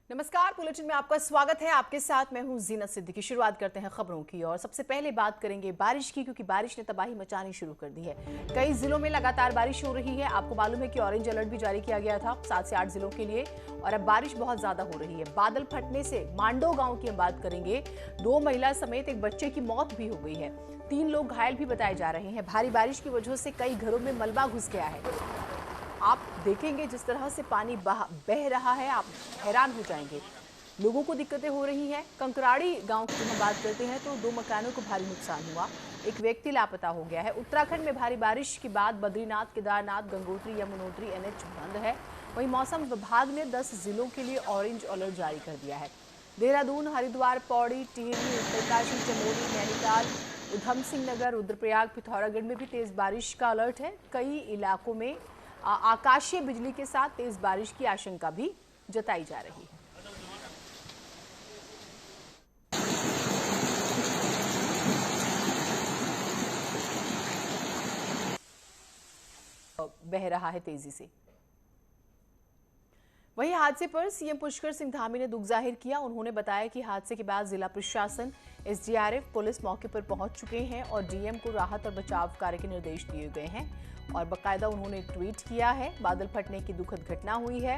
नमस्कार, बुलेटिन में आपका स्वागत है। आपके साथ मैं हूं जीनत सिद्दीकी। शुरुआत करते हैं खबरों की और सबसे पहले बात करेंगे बारिश की, क्योंकि बारिश ने तबाही मचानी शुरू कर दी है। कई जिलों में लगातार बारिश हो रही है। आपको मालूम है कि ऑरेंज अलर्ट भी जारी किया गया था 7 से 8 जिलों के लिए और अब बारिश बहुत ज्यादा हो रही है। बादल फटने से मांडो गांव की हम बात करेंगे, 2 महिला समेत एक बच्चे की मौत भी हो गई है। 3 लोग घायल भी बताए जा रहे हैं। भारी बारिश की वजह से कई घरों में मलबा घुस गया है। आप देखेंगे जिस तरह से पानी बह रहा है, आप हैरान हो जाएंगे। लोगों को दिक्कतें हो रही हैं। कंकराड़ी गांव की हम बात करते हैं तो 2 मकानों को भारी नुकसान हुआ, एक व्यक्ति लापता हो गया है। उत्तराखंड में भारी बारिश के बाद बद्रीनाथ, केदारनाथ, गंगोत्री, यमुनोत्री एनएच बंद है। वहीं मौसम विभाग ने 10 जिलों के लिए ऑरेंज अलर्ट जारी कर दिया है। देहरादून, हरिद्वार, पौड़ी, टिहरी, उत्तरकाशी, चमोली, नैनीताल, उधम सिंह नगर, रुद्रप्रयाग, पिथौरागढ़ में भी तेज बारिश का अलर्ट है। कई इलाकों में आकाशीय बिजली के साथ तेज बारिश की आशंका भी जताई जा रही है। बह रहा है तेजी से। वहीं हादसे पर सीएम पुष्कर सिंह धामी ने दुख जाहिर किया। उन्होंने बताया कि हादसे के बाद जिला प्रशासन, एसडीआरएफ, पुलिस मौके पर पहुंच चुके हैं और डीएम को राहत और बचाव कार्य के निर्देश दिए गए हैं और बाकायदा उन्होंने ट्वीट किया है। बादल फटने की दुखद घटना हुई है,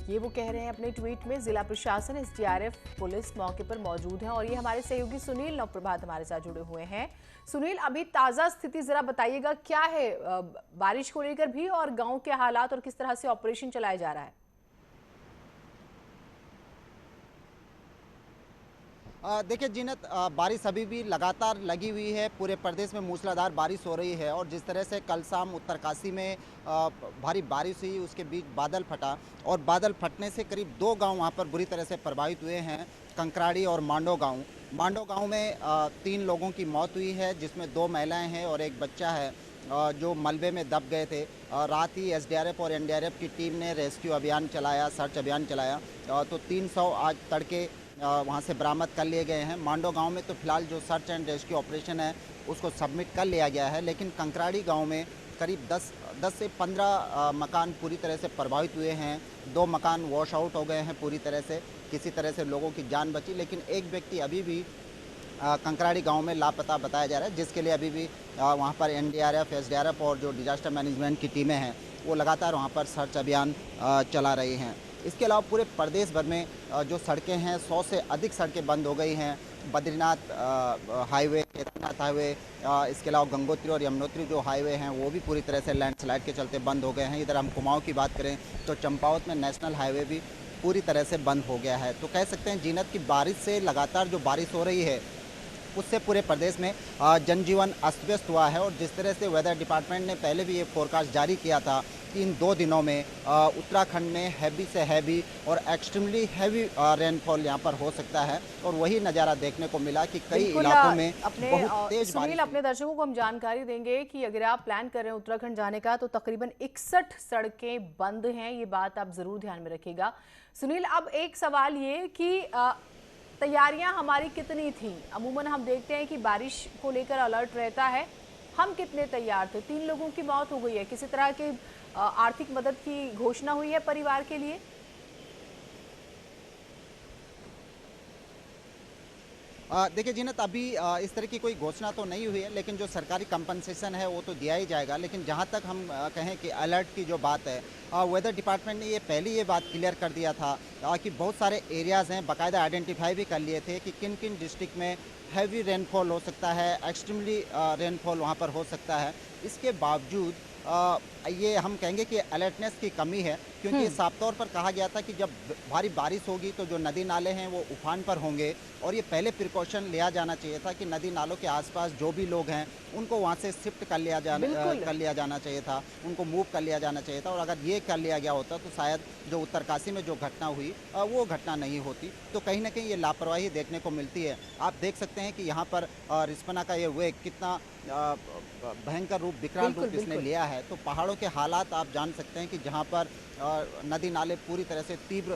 ये वो कह रहे हैं अपने ट्वीट में। जिला प्रशासन, एसडीआरएफ, पुलिस मौके पर मौजूद है। और ये हमारे सहयोगी सुनील नवप्रभात हमारे साथ जुड़े हुए हैं। सुनील, अभी ताजा स्थिति जरा बताइएगा, क्या है बारिश को लेकर भी और गांव के हालात और किस तरह से ऑपरेशन चलाया जा रहा है? देखिए जीनत, बारिश अभी भी लगातार लगी हुई है। पूरे प्रदेश में मूसलाधार बारिश हो रही है और जिस तरह से कल शाम उत्तरकाशी में भारी बारिश हुई, उसके बीच बादल फटा और बादल फटने से करीब 2 गांव वहां पर बुरी तरह से प्रभावित हुए हैं, कंकराड़ी और मांडो गांव। मांडो गांव में 3 लोगों की मौत हुई है, जिसमें 2 महिलाएं हैं और एक बच्चा है जो मलबे में दब गए थे। रात ही एसडीआरएफ और एनडीआरएफ की टीम ने रेस्क्यू अभियान चलाया, सर्च अभियान चलाया। तो 300 आज तड़के वहाँ से बरामद कर लिए गए हैं। मांडो गांव में तो फिलहाल जो सर्च एंड रेस्क्यू ऑपरेशन है उसको सबमिट कर लिया गया है, लेकिन कंकराड़ी गांव में करीब 10 से 15 मकान पूरी तरह से प्रभावित हुए हैं। 2 मकान वॉश आउट हो गए हैं पूरी तरह से, किसी तरह से लोगों की जान बची, लेकिन एक व्यक्ति अभी भी कंकराड़ी गांव में लापता बताया जा रहा है, जिसके लिए अभी भी वहाँ पर एनडीआरएफ, एसडीआरएफ और जो डिजास्टर मैनेजमेंट की टीमें हैं वो लगातार वहाँ पर सर्च अभियान चला रही हैं। इसके अलावा पूरे प्रदेश भर में जो सड़कें हैं, 100 से अधिक सड़कें बंद हो गई हैं। बद्रीनाथ हाईवे, केदारनाथ हाईवे, इसके अलावा गंगोत्री और यमुनोत्री जो हाईवे हैं वो भी पूरी तरह से लैंडस्लाइड के चलते बंद हो गए हैं। इधर हम कुमाऊं की बात करें तो चंपावत में नेशनल हाईवे भी पूरी तरह से बंद हो गया है। तो कह सकते हैं जीनत की बारिश से, लगातार जो बारिश हो रही है उससे पूरे प्रदेश में जनजीवन अस्त व्यस्त हुआ है। और जिस तरह से वेदर डिपार्टमेंट ने पहले भी ये फोरकास्ट जारी किया था कि इन 2 दिनों में उत्तराखंड में हैवी से हैवी और एक्सट्रीमली हैवी रेनफॉल यहाँ पर हो सकता है और वही नज़ारा देखने को मिला कि कई इलाकों में बहुत तेज बारिश। अपने दर्शकों को हम जानकारी देंगे कि अगर आप प्लान कर रहे हैं उत्तराखंड जाने का तो तकरीबन 61 सड़कें बंद हैं, ये बात आप जरूर ध्यान में रखिएगा। सुनील, अब एक सवाल ये कि तैयारियां हमारी कितनी थी? अमूमन हम देखते हैं कि बारिश को लेकर अलर्ट रहता है, हम कितने तैयार थे? 3 लोगों की मौत हो गई है, किसी तरह की आर्थिक मदद की घोषणा हुई है परिवार के लिए? देखिए जीनत, अभी इस तरह की कोई घोषणा तो नहीं हुई है, लेकिन जो सरकारी कंपनसेशन है वो तो दिया ही जाएगा। लेकिन जहां तक हम कहें कि अलर्ट की जो बात है, वेदर डिपार्टमेंट ने ये पहले ये बात क्लियर कर दिया था कि बहुत सारे एरियाज़ हैं, बाकायदा आइडेंटिफाई भी कर लिए थे कि किन किन डिस्ट्रिक्ट में हैवी रेनफॉल हो सकता है, एक्सट्रीमली रेनफॉल वहाँ पर हो सकता है। इसके बावजूद ये हम कहेंगे कि अलर्टनेस की कमी है, क्योंकि साफ तौर पर कहा गया था कि जब भारी बारिश होगी तो जो नदी नाले हैं वो उफान पर होंगे और ये पहले प्रिकॉशन लिया जाना चाहिए था कि नदी नालों के आसपास जो भी लोग हैं उनको वहाँ से शिफ्ट कर लिया जाना चाहिए था, उनको मूव कर लिया जाना चाहिए था। और अगर ये कर लिया गया होता तो शायद जो उत्तरकाशी में जो घटना हुई वो घटना नहीं होती। तो कहीं ना कहीं ये लापरवाही देखने को मिलती है। आप देख सकते हैं कि यहाँ पर रिस्पना का ये वेग कितना भयंकर रूप, विकराल रूप इसने लिया है। तो पहाड़ों के हालात आप जान सकते हैं कि जहाँ पर नदी नाले पूरी तरह से तीव्र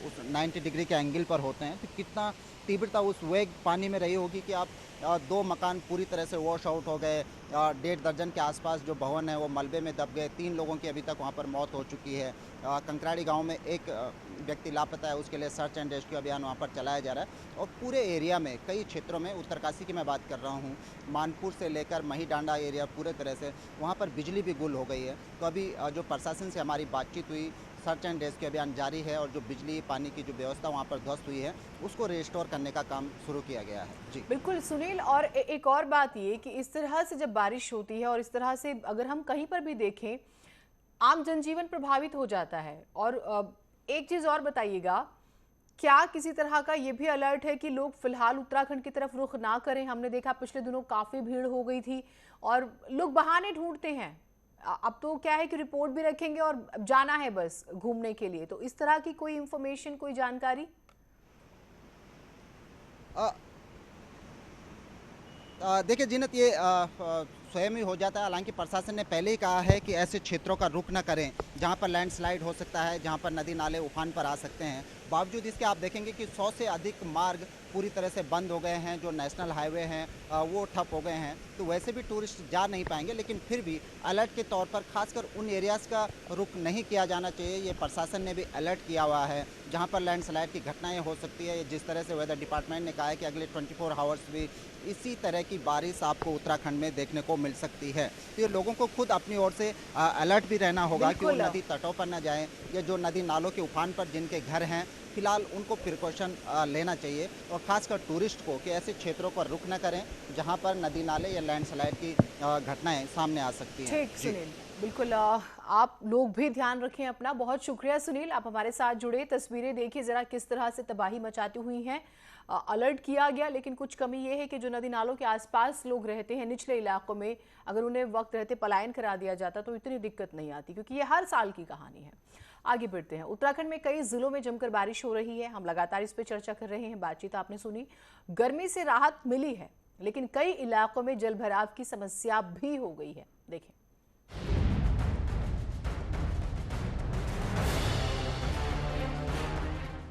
उस 90 डिग्री के एंगल पर होते हैं, तो कितना तीव्रता उस वेग पानी में रही होगी कि आप 2 मकान पूरी तरह से वॉश आउट हो गए। 1.5 दर्जन के आसपास जो भवन है वो मलबे में दब गए। 3 लोगों की अभी तक वहाँ पर मौत हो चुकी है। कंकराड़ी गांव में एक व्यक्ति लापता है, उसके लिए सर्च एंड रेस्क्यू अभियान वहाँ पर चलाया जा रहा है। और पूरे एरिया में कई क्षेत्रों में, उत्तरकाशी की मैं बात कर रहा हूँ, मानपुर से लेकर महीडांडा एरिया पूरे तरह से वहाँ पर बिजली भी गुल हो गई है। तो अभी जो प्रशासन से हमारी बातचीत हुई, सर्च एंड रेस्क्यू अभियान जारी है और जो बिजली पानी की जो व्यवस्था वहाँ पर ध्वस्त हुई है उसको रिस्टोर करने का काम शुरू किया गया है। जी बिल्कुल सुनील, और एक और बात ये कि इस तरह से जब बारिश होती है और इस तरह से अगर हम कहीं पर भी देखें, आम जनजीवन प्रभावित हो जाता है। और एक चीज और बताइएगा, क्या किसी तरह का ये भी अलर्ट है कि लोग फिलहाल उत्तराखंड की तरफ रुख ना करें? हमने देखा पिछले दिनों काफी भीड़ हो गई थी और लोग बहाने ढूंढते हैं। अब तो क्या है कि रिपोर्ट भी रखेंगे और जाना है बस घूमने के लिए। तो इस तरह की कोई इंफॉर्मेशन, कोई जानकारी? देखिए जीनत, ये स्वयं ही हो जाता है। हालांकि प्रशासन ने पहले ही कहा है कि ऐसे क्षेत्रों का रुख न करें जहां पर लैंडस्लाइड हो सकता है, जहां पर नदी नाले उफान पर आ सकते हैं। बावजूद इसके आप देखेंगे कि 100 से अधिक मार्ग पूरी तरह से बंद हो गए हैं। जो नेशनल हाईवे हैं वो ठप हो गए हैं। तो वैसे भी टूरिस्ट जा नहीं पाएंगे, लेकिन फिर भी अलर्ट के तौर पर खासकर उन एरियाज़ का रुख नहीं किया जाना चाहिए। ये प्रशासन ने भी अलर्ट किया हुआ है जहाँ पर लैंडस्लाइड की घटनाएँ हो सकती है। जिस तरह से वेदर डिपार्टमेंट ने कहा है कि अगले 24 आवर्स भी इसी तरह की बारिश आपको उत्तराखंड में देखने को मिल सकती है। तो ये लोगों को खुद अपनी ओर से अलर्ट भी रहना होगा कि वो नदी तटों पर न जाएं, या जो नदी नालों के उफान पर जिनके घर हैं फिलहाल उनको प्रिकॉशन लेना चाहिए। और खासकर टूरिस्ट को कि ऐसे क्षेत्रों पर रुख न करें जहां पर नदी नाले या लैंडस्लाइड की घटनाएं सामने आ सकती हैं। ठीक सुनील, बिल्कुल आप लोग भी ध्यान रखें अपना। बहुत शुक्रिया सुनील, आप हमारे साथ जुड़े। तस्वीरें देखिए जरा किस तरह से तबाही मचाती हुई हैं। अलर्ट किया गया, लेकिन कुछ कमी ये है कि जो नदी नालों के आसपास लोग रहते हैं निचले इलाकों में, अगर उन्हें वक्त रहते पलायन करा दिया जाता तो इतनी दिक्कत नहीं आती, क्योंकि ये हर साल की कहानी है। आगे बढ़ते हैं। उत्तराखंड में कई जिलों में जमकर बारिश हो रही है। हम लगातार इस पर चर्चा कर रहे हैं। बातचीत आपने सुनी। गर्मी से राहत मिली है, लेकिन कई इलाकों में जल भराव की समस्या भी हो गई है। देखें।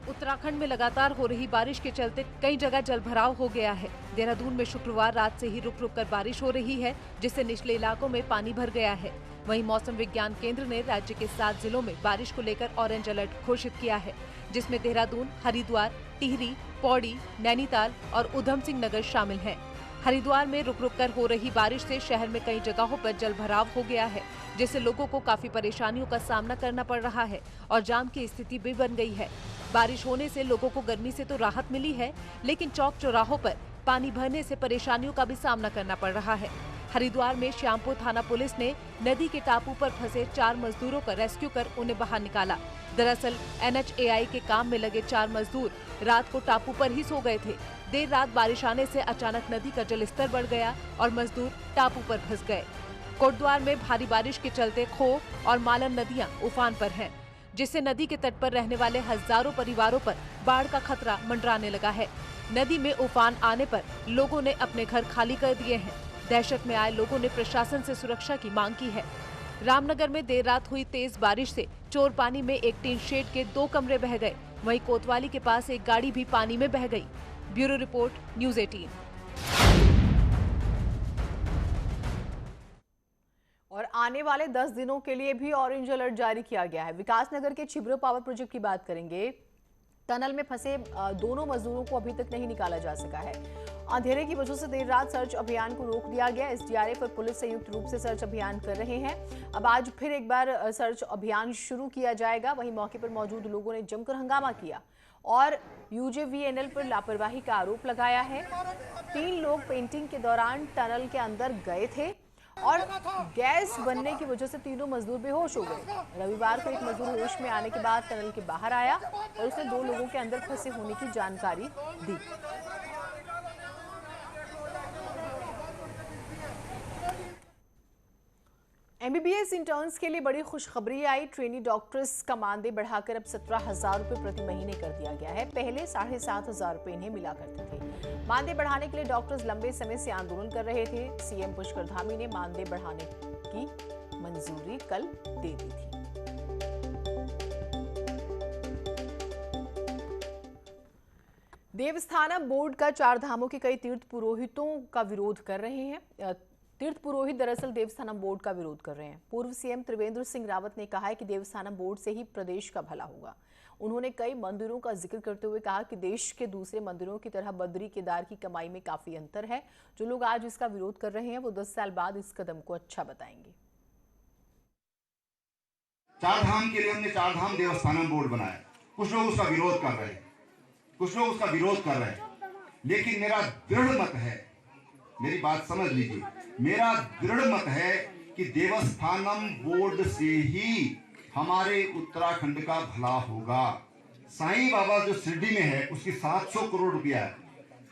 उत्तराखंड में लगातार हो रही बारिश के चलते कई जगह जलभराव हो गया है। देहरादून में शुक्रवार रात से ही रुक रुक कर बारिश हो रही है, जिससे निचले इलाकों में पानी भर गया है। वहीं मौसम विज्ञान केंद्र ने राज्य के 7 जिलों में बारिश को लेकर ऑरेंज अलर्ट घोषित किया है, जिसमें देहरादून, हरिद्वार, टिहरी, पौड़ी, नैनीताल और उधम सिंह नगर शामिल हैं। हरिद्वार में रुक रुक कर हो रही बारिश से शहर में कई जगहों पर जलभराव हो गया है, जिससे लोगों को काफी परेशानियों का सामना करना पड़ रहा है और जाम की स्थिति भी बन गई है। बारिश होने से लोगों को गर्मी से तो राहत मिली है, लेकिन चौक चौराहों पर पानी भरने से परेशानियों का भी सामना करना पड़ रहा है। हरिद्वार में श्यामपुर थाना पुलिस ने नदी के टापू पर फंसे 4 मजदूरों का रेस्क्यू कर उन्हें बाहर निकाला। दरअसल NHAI के काम में लगे 4 मजदूर रात को टापू पर ही सो गए थे। देर रात बारिश आने से अचानक नदी का जलस्तर बढ़ गया और मजदूर टापू पर फंस गए। कोटद्वार में भारी बारिश के चलते खो और मालन नदियां उफान पर हैं, जिससे नदी के तट पर रहने वाले हजारों परिवारों पर बाढ़ का खतरा मंडराने लगा है। नदी में उफान आने पर लोगों ने अपने घर खाली कर दिए हैं। दहशत में आए लोगों ने प्रशासन से सुरक्षा की मांग की है। रामनगर में देर रात हुई तेज बारिश से चोर पानी में एक टीन शेड के 2 कमरे बह गए। वहीं कोतवाली के पास एक गाड़ी भी पानी में बह गई। Bureau report, news 18। और आने वाले 10 दिनों के लिए भी ऑरेंज अलर्ट जारी किया गया है। विकासनगर के छिब्रो पावर प्रोजेक्ट की बात करेंगे। टनल में फंसे दोनों मजदूरों को अभी तक नहीं निकाला जा सका है। अंधेरे की वजह से देर रात सर्च अभियान को रोक दिया गया। SDRF और पुलिस संयुक्त रूप से सर्च अभियान कर रहे हैं। अब आज फिर एक बार सर्च अभियान शुरू किया जाएगा। वहीं मौके पर मौजूद लोगों ने जमकर हंगामा किया और UJVNL पर लापरवाही का आरोप लगाया है। 3 लोग पेंटिंग के दौरान टनल के अंदर गए थे और गैस बनने की वजह से तीनों मजदूर बेहोश हो गए। रविवार को एक मजदूर होश में आने के बाद टनल के बाहर आया और उसने 2 लोगों के अंदर फंसे होने की जानकारी दी। MBBS इंटर्न्स के लिए बड़ी खुशखबरी आई। ट्रेनी डॉक्टर्स का मानदेय बढ़ाकर अब 17,000 रुपए प्रति महीने कर दिया गया है। पहले 7,500 रुपए इन्हें मिला करते थे। मानदेय बढ़ाने के लिए डॉक्टर्स लंबे समय से आंदोलन कर रहे थे। CM पुष्कर धामी ने मानदेय बढ़ाने की मंजूरी कल दे दी थी। देवस्थानम बोर्ड का चार धामों के कई तीर्थ पुरोहितों का विरोध कर रहे हैं। तीर्थ पुरोहित दरअसल देवस्थानम बोर्ड का विरोध कर रहे हैं। पूर्व सीएम त्रिवेंद्र सिंह रावत ने कहा है कि देवस्थानम बोर्ड से ही प्रदेश का भला होगा। उन्होंने कई मंदिरों का जिक्र करते हुए कहा कि देश के दूसरे मंदिरों की तरह बद्री केदार की कमाई में काफी अंतर है। जो लोग आज इसका विरोध कर रहे हैं वो 10 साल बाद इस कदम को अच्छा बताएंगे। चार धाम के लिए हमने चार धाम देवस्थानम बोर्ड बनाया। कुछ लोग उसका विरोध कर रहे हैं, लेकिन मेरा दृढ़ मत है, मेरी बात समझ लीजिए, मेरा दृढ़ मत है कि देवस्थानम बोर्ड से ही हमारे उत्तराखंड का भला होगा। साईं बाबा जो शिरडी में है उसकी 700 करोड़ रुपया है,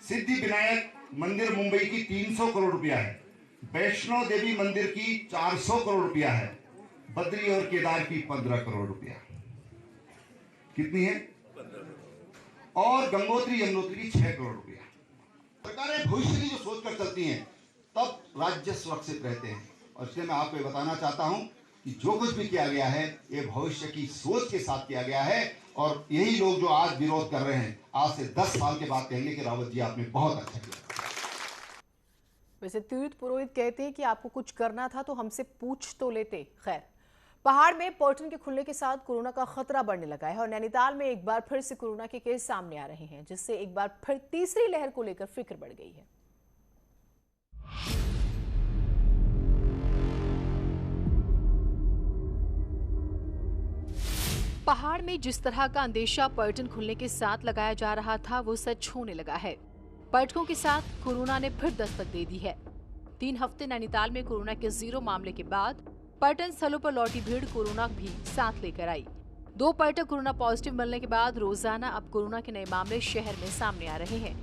सिद्धि विनायक मंदिर मुंबई की 300 करोड़ रुपया है, वैष्णो देवी मंदिर की 400 करोड़ रुपया है, बद्री और केदार की 15 करोड़ रुपया। कितनी है? और गंगोत्री यमुनोत्री की 6 करोड़ रुपया। सरकारें भविष्य की जो सोच कर चलती हैं तब राज्य सुरक्षित रहते हैं। और इसलिए मैं आपको बताना चाहता हूं कि जो कुछ भी किया गया है ये भविष्य की सोच के साथ किया गया है। और यही लोग जो आज विरोध कर रहे हैं आज से 10 साल के बाद कहेंगे कि रावत जी आपने बहुत अच्छा किया। वैसे तीर्थ पुरोहित कहते हैं कि आपको कुछ करना था तो हमसे पूछ तो लेते। खैर, पहाड़ में पर्यटन के खुलने के साथ कोरोना का खतरा बढ़ने लगा है और नैनीताल में एक बार फिर से कोरोना के केस सामने आ रहे हैं, जिससे एक बार फिर तीसरी लहर को लेकर फिक्र बढ़ गई है। पहाड़ में जिस तरह का अंदेशा पर्यटन खुलने के साथ लगाया जा रहा था वो सच होने लगा है। पर्यटकों के साथ कोरोना ने फिर दस्तक दे दी है। 3 हफ्ते नैनीताल में कोरोना के 0 मामले के बाद पर्यटन स्थलों पर लौटी भीड़ कोरोना भी साथ लेकर आई। 2 पर्यटक कोरोना पॉजिटिव मिलने के बाद रोजाना अब कोरोना के नए मामले शहर में सामने आ रहे हैं।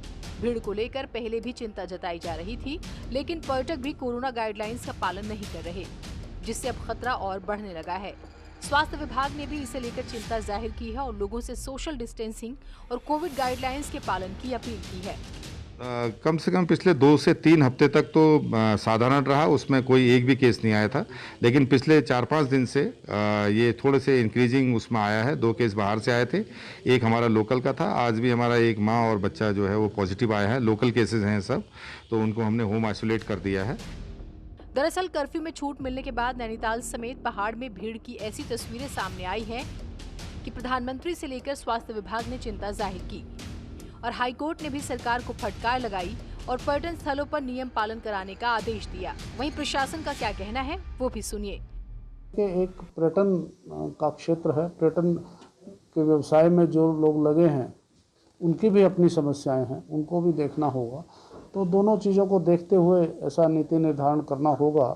भीड़ को लेकर पहले भी चिंता जताई जा रही थी, लेकिन पर्यटक भी कोरोना गाइडलाइंस का पालन नहीं कर रहे, जिससे अब खतरा और बढ़ने लगा है। स्वास्थ्य विभाग ने भी इसे लेकर चिंता जाहिर की है और लोगों से सोशल डिस्टेंसिंग और कोविड गाइडलाइंस के पालन की अपील की है। कम से कम पिछले 2 से 3 हफ्ते तक तो साधारण रहा, उसमें कोई एक भी केस नहीं आया था। लेकिन पिछले 4-5 दिन से ये थोड़े से इंक्रीजिंग उसमें आया है। 2 केस बाहर से आए थे, एक हमारा लोकल का था। आज भी हमारा एक माँ और बच्चा जो है वो पॉजिटिव आया है। लोकल केसेस हैं सब, तो उनको हमने होम आइसोलेट कर दिया है। दरअसल कर्फ्यू में छूट मिलने के बाद नैनीताल समेत पहाड़ में भीड़ की ऐसी तस्वीरें सामने आई हैं कि प्रधानमंत्री से लेकर स्वास्थ्य विभाग ने चिंता जाहिर की और हाईकोर्ट ने भी सरकार को फटकार लगाई और पर्यटन स्थलों पर नियम पालन कराने का आदेश दिया। वहीं प्रशासन का क्या कहना है वो भी सुनिए। एक पर्यटन का क्षेत्र है, पर्यटन के व्यवसाय में जो लोग लगे हैं उनकी भी अपनी समस्याएं हैं, उनको भी देखना होगा। तो दोनों चीज़ों को देखते हुए ऐसा नीति निर्धारण करना होगा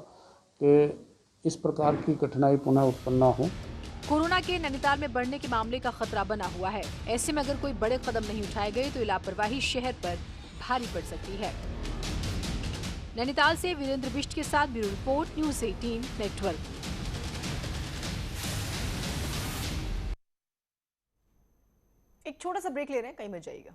कि इस प्रकार की कठिनाई पुनः उत्पन्न न हो। कोरोना के नैनीताल में बढ़ने के मामले का खतरा बना हुआ है। ऐसे में अगर कोई बड़े कदम नहीं उठाए गए तो लापरवाही शहर पर भारी पड़ सकती है। नैनीताल से वीरेंद्र बिष्ट के साथ ब्यूरो रिपोर्ट, न्यूज़ 18 नेटवर्क। एक छोटा सा ब्रेक ले रहे हैं, कहीं मत जाइएगा।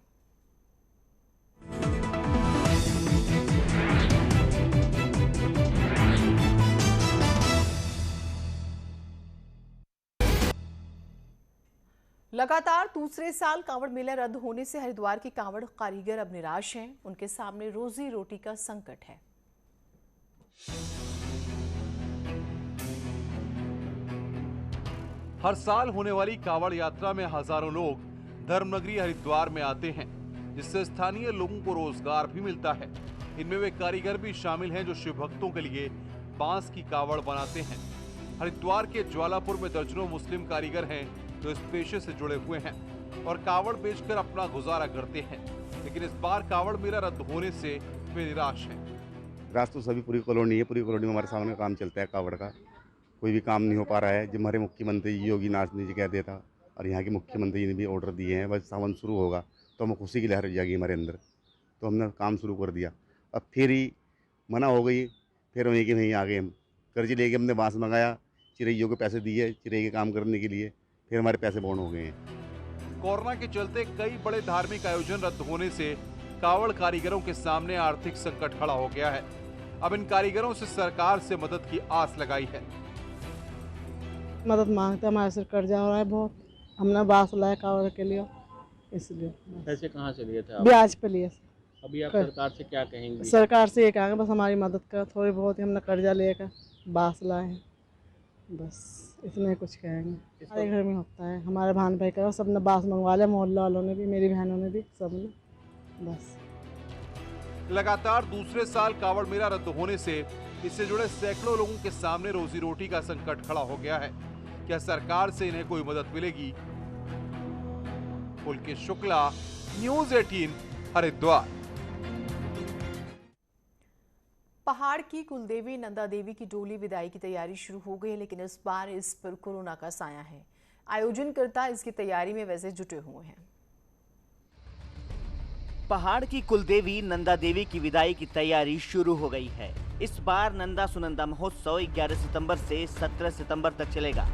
लगातार दूसरे साल कांवड़ मेला रद्द होने से हरिद्वार के कांवड़ कारीगर अब निराश हैं। उनके सामने रोजी रोटी का संकट है। हर साल होने वाली कांवड़ यात्रा में हजारों लोग धर्मनगरी हरिद्वार में आते हैं, जिससे स्थानीय लोगों को रोजगार भी मिलता है। इनमें वे कारीगर भी शामिल हैं जो शिव भक्तों के लिए बांस की कांवड़ बनाते हैं। हरिद्वार के ज्वालापुर में दर्जनों मुस्लिम कारीगर हैं जो इस पेशे से जुड़े हुए हैं और कावड़ बेचकर अपना गुजारा करते हैं। लेकिन इस बार कावड़ मेला रद्द होने से वे निराश हैं। राज तो सभी पूरी कॉलोनी है, पूरी कॉलोनी में हमारे सामने काम चलता है कावड़ का, कोई भी काम नहीं हो पा रहा है। जब हमारे मुख्यमंत्री योगी नाथ जी कह देता और यहाँ के मुख्यमंत्री ने भी ऑर्डर दिए हैं, बस सावन शुरू होगा तो हमें खुशी की लहर जाएगी हमारे अंदर, तो हमने काम शुरू कर दिया। अब फिर ही मना हो गई, फिर वहीं के वहीं आ गए। हम कर्ज लेके हमने बांस मंगाया, चिरैयों को पैसे दिए चिरई के काम करने के लिए, फिर हमारे पैसे बौन हो गए हैं। कोरोना के चलते कई बड़े धार्मिक आयोजन रद्द होने से कावड़ कारीगरों के सामने आर्थिक संकट खड़ा हो गया है। अब इन कारीगरों से सरकार से मदद की आस लगाई है। मदद मांगते, हमारे सिर कर्जा हो रहा है बहुत। हमने बांस लाया कावड़ के लिए, इसलिए पैसे कहाँ से लिए थे आप? ब्याज पे लिए। अभी आप सरकार से क्या कहेंगे? सरकार से ये कहेंगे बस हमारी मदद कर, थोड़ी बहुत ही हमने कर्जा लेकर बांस लाए हैं, बस इतना ही कुछ कहेंगे। हमारे घर में होता है, हमारे भान भाई का सबने बांस मंगवा लिया, मोहल्ला वालों ने भी, मेरी बहनों ने भी, सबने। बस लगातार दूसरे साल कावड़ मेला रद्द होने से इससे जुड़े सैकड़ों लोगों के सामने रोजी रोटी का संकट खड़ा हो गया है। क्या सरकार से इन्हें कोई मदद मिलेगी? पुलकेश शुक्ला, न्यूज़ 18 हरिद्वार। पहाड़ की कुलदेवी नंदा देवी की डोली विदाई की तैयारी शुरू हो गई है, लेकिन इस बार इस पर कोरोना का साया है। आयोजनकर्ता इसकी तैयारी में वैसे जुटे हुए हैं। पहाड़ की कुलदेवी नंदा देवी की विदाई की तैयारी शुरू हो गई है। इस बार नंदा सुनंदा महोत्सव 11 सितंबर से 17 सितंबर तक चलेगा।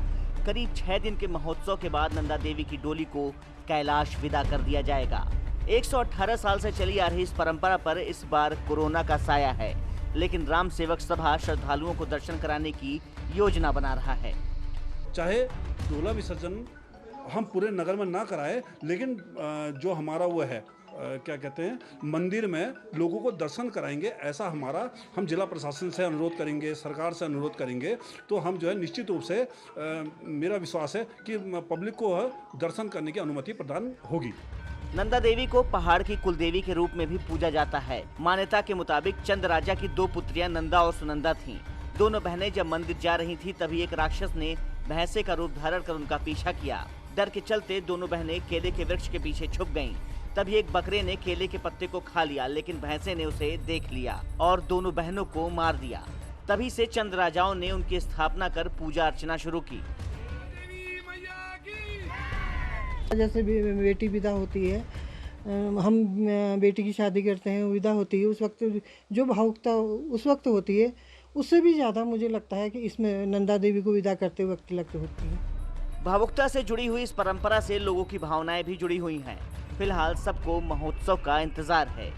करीब 6 दिन के महोत्सव के बाद नंदा देवी की डोली को कैलाश विदा कर दिया जाएगा। 118 साल से चली आ रही इस परंपरा पर इस बार कोरोना का साया है, लेकिन राम सेवक सभा श्रद्धालुओं को दर्शन कराने की योजना बना रहा है। चाहे डोला विसर्जन हम पूरे नगर में ना कराए, लेकिन जो हमारा वो है क्या कहते हैं, मंदिर में लोगों को दर्शन कराएंगे, ऐसा हमारा हम जिला प्रशासन से अनुरोध करेंगे, सरकार से अनुरोध करेंगे। तो हम जो है निश्चित रूप से मेरा विश्वास है कि पब्लिक को दर्शन करने की अनुमति प्रदान होगी। नंदा देवी को पहाड़ की कुलदेवी के रूप में भी पूजा जाता है। मान्यता के मुताबिक चंद राजा की 2 पुत्रियां नंदा और सुनंदा थीं। दोनों बहनें जब मंदिर जा रही थीं, तभी एक राक्षस ने भैंसे का रूप धारण कर उनका पीछा किया। डर के चलते दोनों बहनें केले के वृक्ष के पीछे छुप गयीं। तभी एक बकरे ने केले के पत्ते को खा लिया, लेकिन भैंसे ने उसे देख लिया और दोनों बहनों को मार दिया। तभी से चंद राजाओं ने उनकी स्थापना कर पूजा अर्चना शुरू की। जैसे बेटी विदा होती है, हम बेटी की शादी करते हैं, विदा होती है, उस वक्त जो भावुकता उस वक्त होती है, उससे भी ज़्यादा मुझे लगता है कि इसमें नंदा देवी को विदा करते वक्त लगती होती है। भावुकता से जुड़ी हुई इस परंपरा से लोगों की भावनाएं भी जुड़ी हुई हैं। फिलहाल सबको महोत्सव का इंतजार है।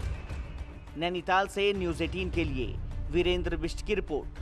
नैनीताल से न्यूज़ 18 के लिए वीरेंद्र बिष्ट की रिपोर्ट।